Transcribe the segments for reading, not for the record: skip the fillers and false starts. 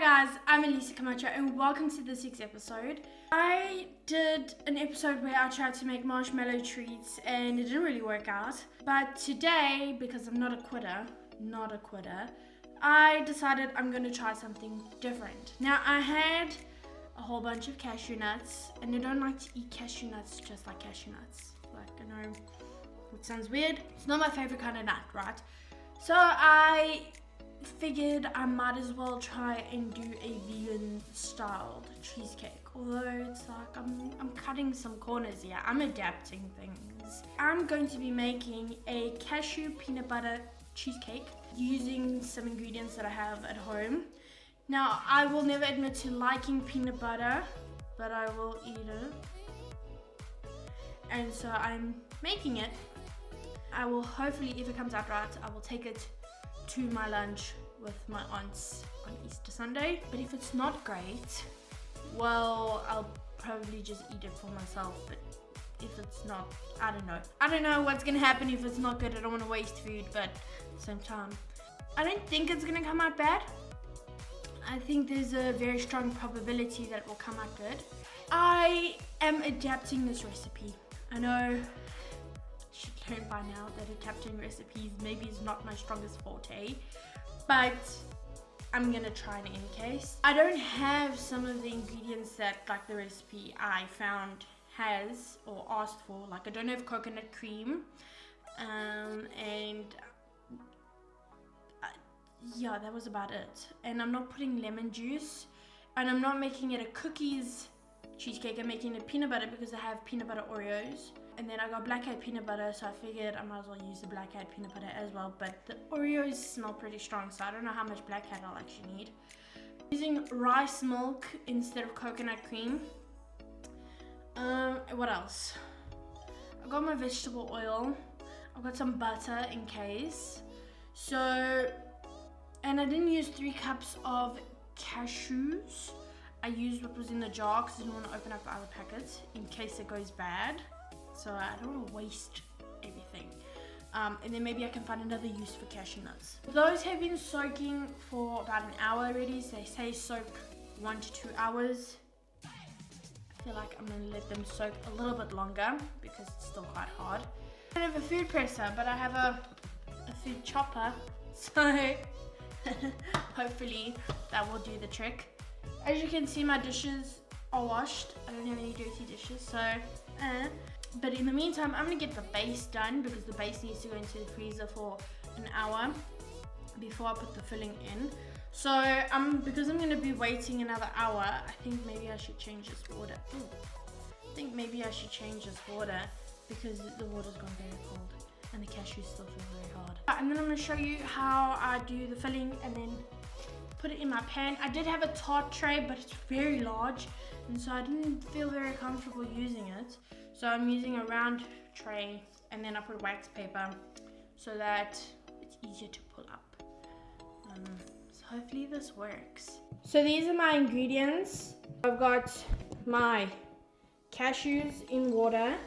guys, I'm Alicia Camacho and welcome to this week's episode. I did an episode where I tried to make marshmallow treats and it didn't really work out. But today, because I'm not a quitter, I decided I'm going to try something different. Now, I had a whole bunch of cashew nuts and I don't like to eat cashew nuts just like cashew nuts. Like, I know it sounds weird. It's not my favorite kind of nut, right? So I figured I might as well try and do a vegan styled cheesecake, although it's like I'm cutting some corners here. I'm adapting things. I'm going to be making a cashew peanut butter cheesecake using some ingredients that I have at home. Now, I will never admit to liking peanut butter, but I will eat it, and so I'm making it. I will hopefully, if it comes out right, I will take it to my lunch with my aunts on Easter Sunday. But if it's not great, well, I'll probably just eat it for myself. But if it's not, I don't know what's gonna happen if it's not good. I don't want to waste food, but at the same time, I don't think it's gonna come out bad. I think there's a very strong probability that it will come out good. I am adapting this recipe. I know should learn by now that adapting recipes maybe is not my strongest forte, but I'm gonna try in any case. I don't have some of the ingredients that like the recipe I found has or asked for. Like, I don't have coconut cream, and yeah, that was about it. And I'm not putting lemon juice, and I'm not making it a cookies cheesecake. I'm making it peanut butter because I have peanut butter Oreos. And then I got black-eyed peanut butter, so I figured I might as well use the black-eyed peanut butter as well. But the Oreos smell pretty strong, so I don't know how much black-eyed I'll actually need. Using rice milk instead of coconut cream. What else? I got my vegetable oil. I've got some butter in case. So, and I didn't use 3 cups of cashews. I used what was in the jar because I didn't want to open up the other packets in case it goes bad. So I don't want to waste everything. And then maybe I can find another use for cashew nuts. Those have been soaking for about an hour already. So they say soak 1 to 2 hours. I feel like I'm going to let them soak a little bit longer because it's still quite hard. I don't have a food presser, but I have a food chopper. So hopefully that will do the trick. As you can see, my dishes are washed. I don't have any dirty dishes, so but in the meantime, I'm going to get the base done because the base needs to go into the freezer for an hour before I put the filling in. So because I'm going to be waiting another hour, I think maybe I should change this water. I think maybe I should change this water because the water's gone very cold and the cashews still feel very hard. And then I'm going to show you how I do the filling and then put it in my pan. I did have a Tart tray, but it's very large, and so I didn't feel very comfortable using it. So I'm using a round tray, and then I put wax paper so that it's easier to pull up. So hopefully this works. So these are my ingredients. I've got my cashews in water.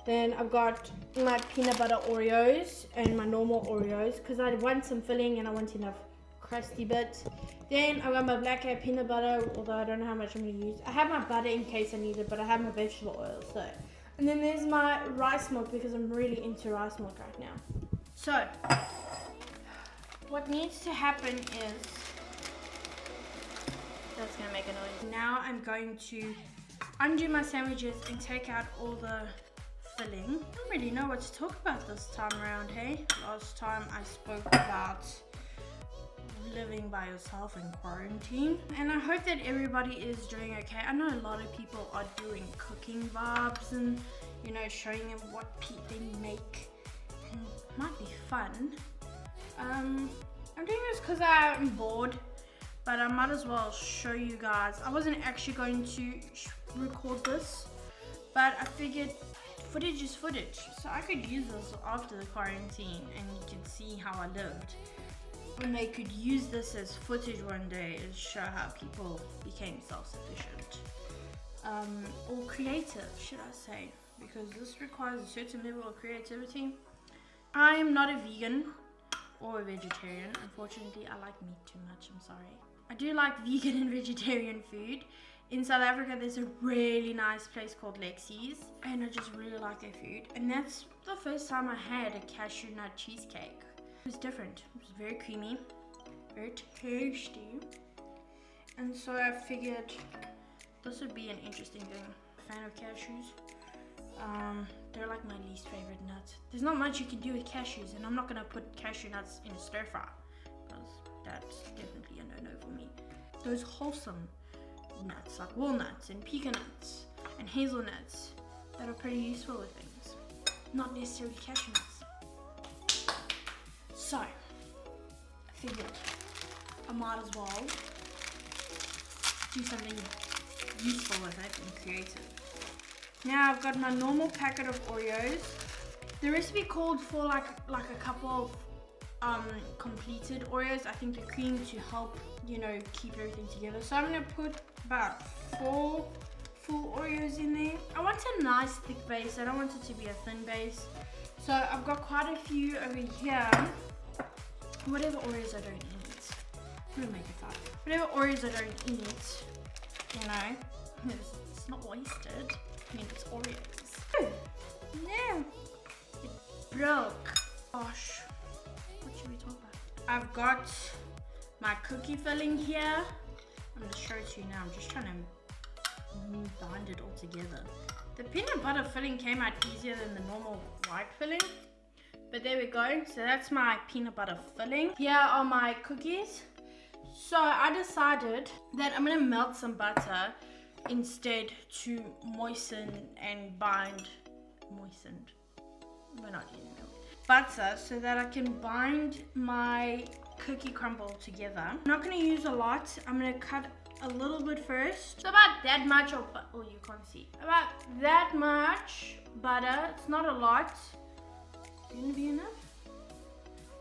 Then I've got my peanut butter Oreos and my normal Oreos because I want some filling and I want enough crusty bits. Then I've got my black-eyed peanut butter, although I don't know how much I'm going to use. I have my butter in case I need it, but I have my vegetable oil. So, and then there's my rice milk because I'm really into rice milk right now. So what needs to happen is, that's going to make a noise. Now I'm going to undo my sandwiches and take out all the filling. I don't really know what to talk about this time around, hey? Last time I spoke about living by yourself in quarantine, and I hope that everybody is doing okay. I know a lot of people are doing cooking vibes and, you know, showing them what they make, and it might be fun. I'm doing this because I'm bored, but I might as well show you guys. I wasn't actually going to record this, but I figured footage is footage, so I could use this after the quarantine and you can see how I lived. And they could use this as footage one day and show how people became self-sufficient. Or creative, should I say, because this requires a certain level of creativity. I am not a vegan. or vegetarian. Unfortunately, I like meat too much, I'm sorry. I do like vegan and vegetarian food. In South Africa, there's a really nice place called Lexi's, and I just really like their food. And that's the first time I had a cashew nut cheesecake. It was different. It was very creamy, very tasty. And so I figured this would be an interesting thing. Fan of cashews. They're like my least favorite nuts. There's not much you can do with cashews, and I'm not gonna put cashew nuts in a stir fry because that's definitely a no-no for me. Those wholesome nuts like walnuts and pecan nuts and hazelnuts that are pretty useful with things, not necessarily cashew nuts. So I figured I might as well do something useful with it and creative. Now I've got my normal packet of Oreos. The recipe called for like a couple of completed Oreos. I think the cream to help, you know, keep everything together. So I'm gonna put about 4 full Oreos in there. I want a nice thick base. I don't want it to be a thin base. So I've got quite a few over here. Whatever Oreos I don't eat. I'm gonna make it 5. Whatever Oreos I don't eat, you know, it's not wasted. I mean, it's Oreos. No, it broke. Gosh, what should we talk about? I've got my cookie filling here. I'm gonna show it to you now. I'm just trying to bind it all together. The peanut butter filling came out easier than the normal white filling, but there we go. So that's my peanut butter filling. Here are my cookies. So I decided that I'm gonna melt some butter instead to moisten and bind. Moistened. We're not using milk. Butter so that I can bind my cookie crumble together. I'm not going to use a lot. I'm going to cut a little bit first. So about that much of butter. Oh, you can't see. About that much butter. It's not a lot. It's going to be enough.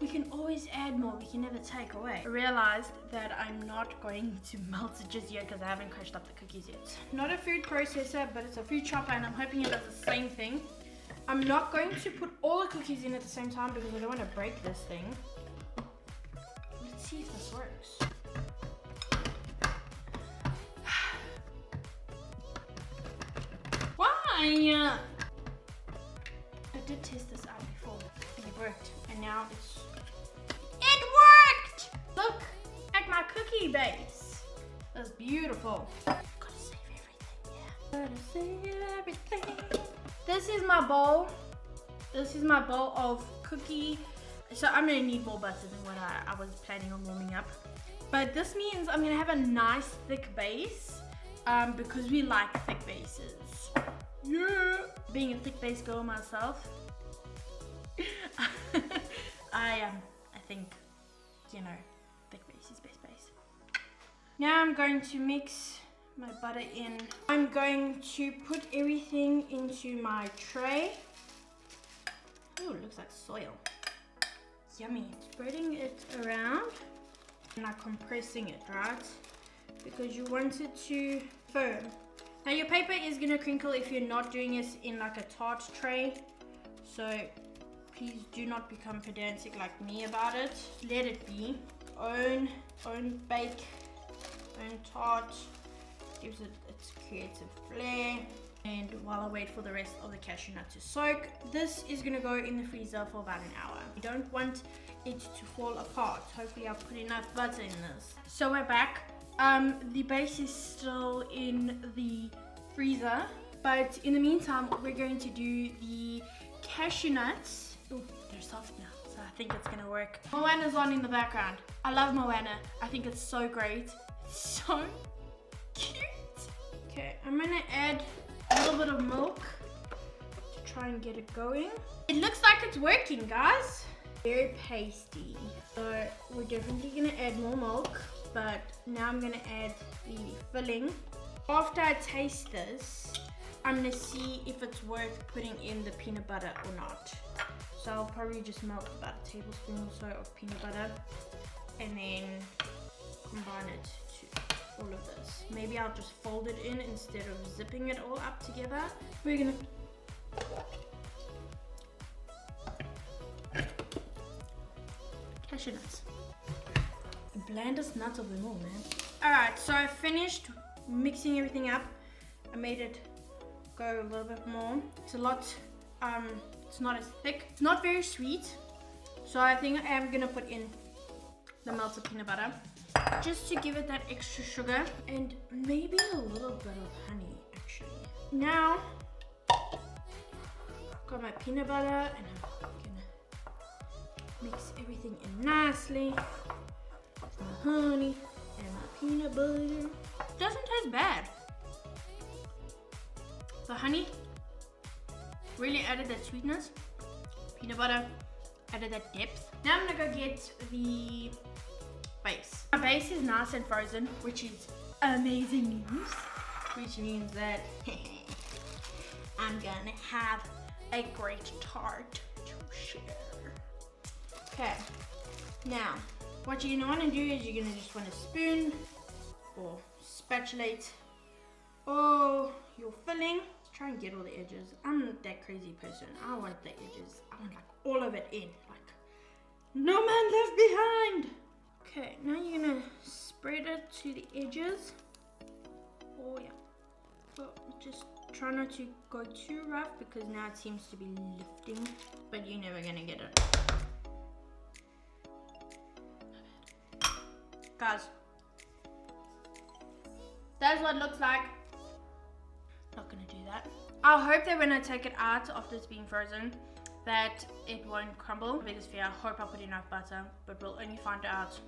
We can always add more. We can never take away. I realized that I'm not going to melt it just yet because I haven't crushed up the cookies yet. Not a food processor, but it's a food chopper, and I'm hoping it does the same thing. I'm not going to put all the cookies in at the same time because I don't want to break this thing. Let's see if this works. Why? I did test this out before. It worked, and now it worked! Look at my cookie base. That's beautiful. Gotta save everything, yeah. Gotta save everything. This is my bowl. This is my bowl of cookie. So I'm gonna need more butter than what I was planning on warming up. But this means I'm gonna have a nice thick base because we like thick bases. Yeah. Being a thick base girl myself, I think, you know, thick base is best base. Now I'm going to mix my butter in. I'm going to put everything into my tray. Oh, it looks like soil. Yummy. Spreading it around and like compressing it, right? Because you want it to firm. Now your paper is gonna crinkle if you're not doing it in like a tart tray. So please do not become pedantic like me about it. Let it be. Own bake, own tart. Gives it its creative flair. And while I wait for the rest of the cashew nut to soak, this is gonna go in the freezer for about an hour. You don't want it to fall apart. Hopefully I've put enough butter in this. So we're back. The base is still in the freezer, but in the meantime we're going to do the cashew nuts. Oh, they're soft now, so I think it's gonna work. Moana's on in the background. I love Moana. I think it's so great. It's so cute. Okay, I'm gonna add a little bit of milk to try and get it going. It looks like it's working, guys. Very pasty. So we're definitely gonna add more milk, but now I'm gonna add the filling. After I taste this, I'm gonna see if it's worth putting in the peanut butter or not. So I'll probably just melt about a tablespoon or so of peanut butter and then combine it to all of this. Maybe I'll just fold it in instead of zipping it all up together. We're gonna cashew nuts. The blandest nuts of them all, man. Alright, so I finished mixing everything up. I made it go a little bit more. It's a lot, it's not as thick. It's not very sweet. So I think I am gonna put in the melted peanut butter just to give it that extra sugar and maybe a little bit of honey actually. Now, I've got my peanut butter and I'm gonna mix everything in nicely. My honey and my peanut butter. Doesn't taste bad. The honey really added that sweetness. Peanut butter added that depth. Now I'm gonna go get the base. My base is nice and frozen, which is amazing news. Which means that I'm gonna have a great tart to share. Okay, now what you're gonna wanna do is you're gonna just want to spoon or spatulate all your filling. Try and get all the edges. I'm not that crazy person. I want the edges. I want like all of it in. Like no man left behind. Okay, now you're gonna spread it to the edges. Oh yeah. But just try not to go too rough because now it seems to be lifting. But you're never gonna get it. Guys, that's what it looks like. Not gonna do that. I hope that when I take it out after it's being frozen that it won't crumble. Biggest fear, I hope I put enough butter, but we'll only find out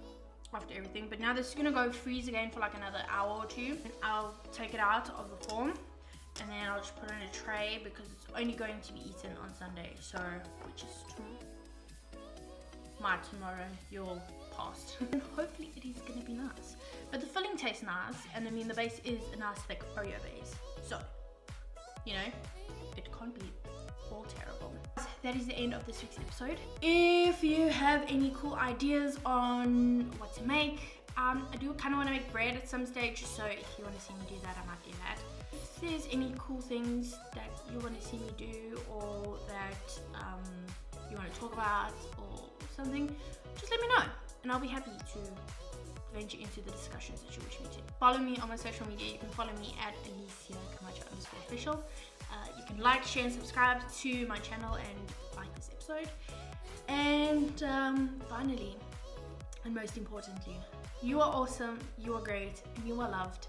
after everything. But now this is gonna go freeze again for like another hour or two, and I'll take it out of the form and then I'll just put it in a tray because it's only going to be eaten on Sunday, so which is tomorrow, your past. And hopefully it is gonna be nice. But the filling tastes nice, and I mean the base is a nice thick Oreo base. So, you know, it can't be all terrible. That is the end of this week's episode. If you have any cool ideas on what to make, I do kind of want to make bread at some stage, so if you want to see me do that, I might do that. If there's any cool things that you want to see me do, or that you want to talk about, or something, just let me know, and I'll be happy to venture into the discussions that you wish me to. Follow me on my social media. You can follow me at Alicia Camacho _official. You can like, share, and subscribe to my channel and like this episode. And finally, and most importantly, you are awesome, you are great, and you are loved.